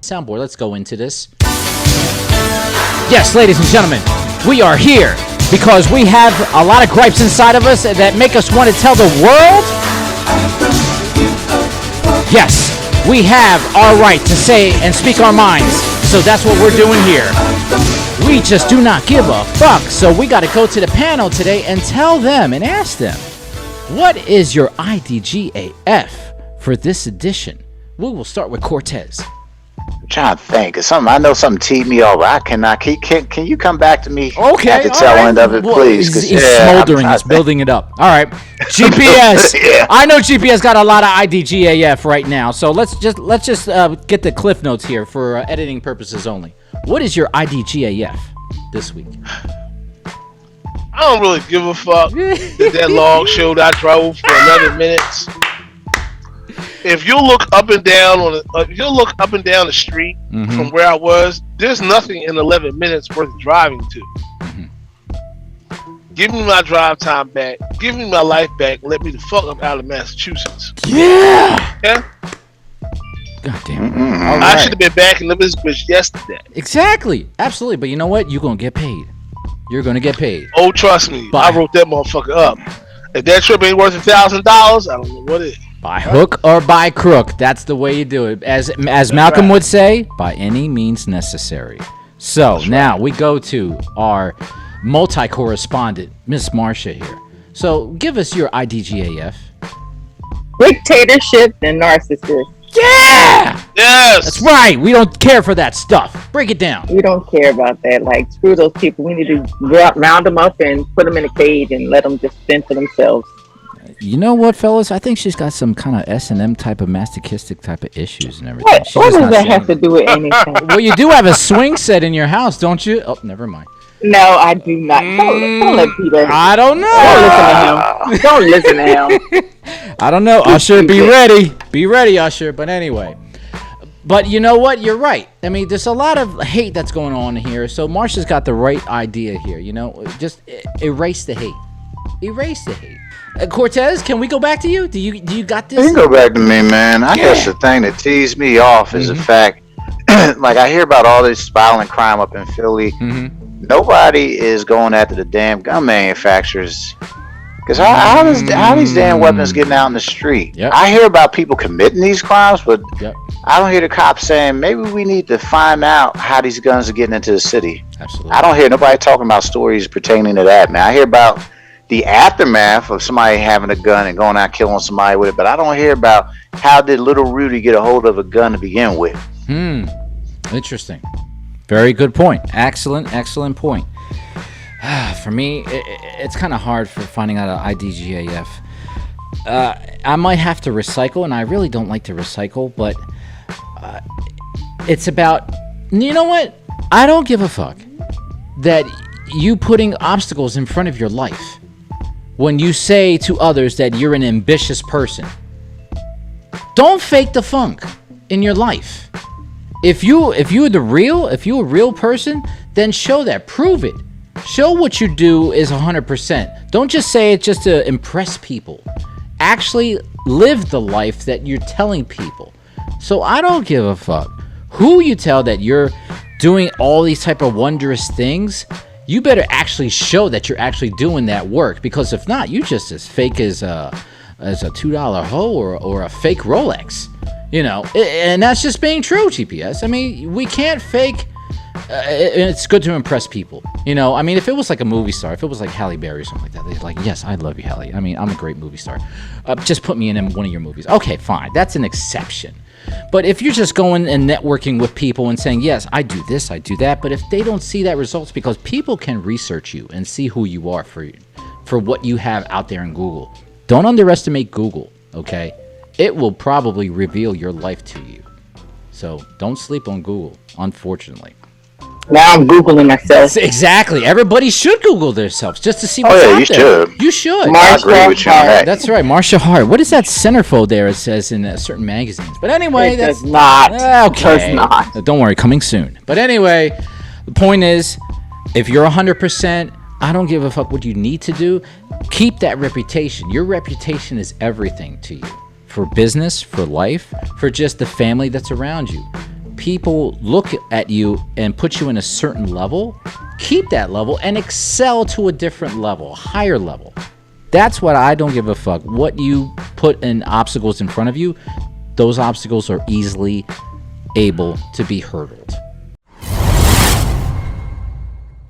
Soundboard, let's go into this. Yes, ladies and gentlemen, we are here because we have a lot of gripes inside of us that make us want to tell the world. Yes, we have our right to say and speak our minds. So that's what we're doing here. We just do not give a fuck. So we got to go to the panel today and tell them and ask them, what is your IDGAF for this edition? We will start with Cortez. I'm trying to think. I know something teed me over. I cannot. Can you come back to me? Okay. At the tail end of it, please. He's smoldering. He's building it up. All right. GPS. Yeah. I know GPS got a lot of IDGAF right now. So let's just get the cliff notes here for editing purposes only. What is your IDGAF this week? I don't really give a fuck. That long show that I drove for 11 minutes. If you look up and down the street from where I was, there's nothing in 11 minutes worth driving to. Give me my drive time back. Give me my life back. Let me the fuck up out of Massachusetts. Yeah. Okay? God damn it. I should have been back in this bitch yesterday. Exactly. Absolutely. But you know what? You're going to get paid. You're going to get paid. Oh, trust me. I wrote that motherfucker up. If that trip ain't worth $1,000, I don't know what it is. By hook or by crook, that's the way you do it. As Malcolm would say, by any means necessary. So now we go to our multi-correspondent, Miss Marcia here. So give us your IDGAF. Dictatorship and narcissist. Yeah! Yes! That's right. We don't care for that stuff. Break it down. We don't care about that. Like, screw those people. We need to round them up and put them in a cage and let them just fend for themselves. You know what, fellas? I think she's got some kind of S&M type of masochistic type of issues and everything. What does that have to do with anything? Well, you do have a swing set in your house, don't you? Oh, never mind. No, I do not. Don't let Peter. I don't know. Don't listen to him. I don't know. Usher, be ready. Be ready, Usher. But anyway. But you know what? You're right. I mean, there's a lot of hate that's going on here. So Marsha's got the right idea here. You know, just erase the hate. Erase the hate. Cortez, can we go back to you? Do you got this? You can go back to me, man. I guess the thing that teased me off is the fact, like I hear about all this violent crime up in Philly. Nobody is going after the damn gun manufacturers. Because how these damn weapons getting out in the street? Yep. I hear about people committing these crimes, but I don't hear the cops saying maybe we need to find out how these guns are getting into the city. Absolutely. I don't hear nobody talking about stories pertaining to that, man. I hear about the aftermath of somebody having a gun and going out killing somebody with it, but I don't hear about how did little Rudy get a hold of a gun to begin with. Interesting. Very good point. Excellent point. For me, it's kind of hard for finding out an IDGAF. I might have to recycle, and I really don't like to recycle, but it's about, you know what? I don't give a fuck that you putting obstacles in front of your life when you say to others that you're an ambitious person. Don't fake the funk in your life. If you're a real person, then show that. Prove it. Show what you do is 100%. Don't just say it just to impress people. Actually live the life that you're telling people. So I don't give a fuck who you tell that you're doing all these type of wondrous things. You better actually show that you're actually doing that work, because if not, you just as fake as a $2 hoe or a fake Rolex, you know. And that's just being true, GPS. I mean, we can't fake. It's good to impress people, you know. I mean, if it was like a movie star, if it was like Halle Berry or something like that, they're like, yes, I love you, Halle. I mean, I'm a great movie star. Just put me in one of your movies. Okay, fine. That's an exception. But if you're just going and networking with people and saying, yes, I do this, I do that, but if they don't see that results, because people can research you and see who you are for what you have out there in Google. Don't underestimate Google, okay? It will probably reveal your life to you. So don't sleep on Google, unfortunately. Now I'm Googling myself. Exactly. Everybody should Google themselves just to see what's out there. Should. You should. I agree with you on that. That's right. Marcia Hart. What is that centerfold there? It says in certain magazines. But anyway, it does not. Okay. It does not. Don't worry. Coming soon. But anyway, the point is, if you're 100%, I don't give a fuck what you need to do. Keep that reputation. Your reputation is everything to you. For business, for life, for just the family that's around you. people look at you and put you in a certain level, keep that level and excel to a different level, higher level. That's what I don't give a fuck. What you put in obstacles in front of you, those obstacles are easily able to be hurdled.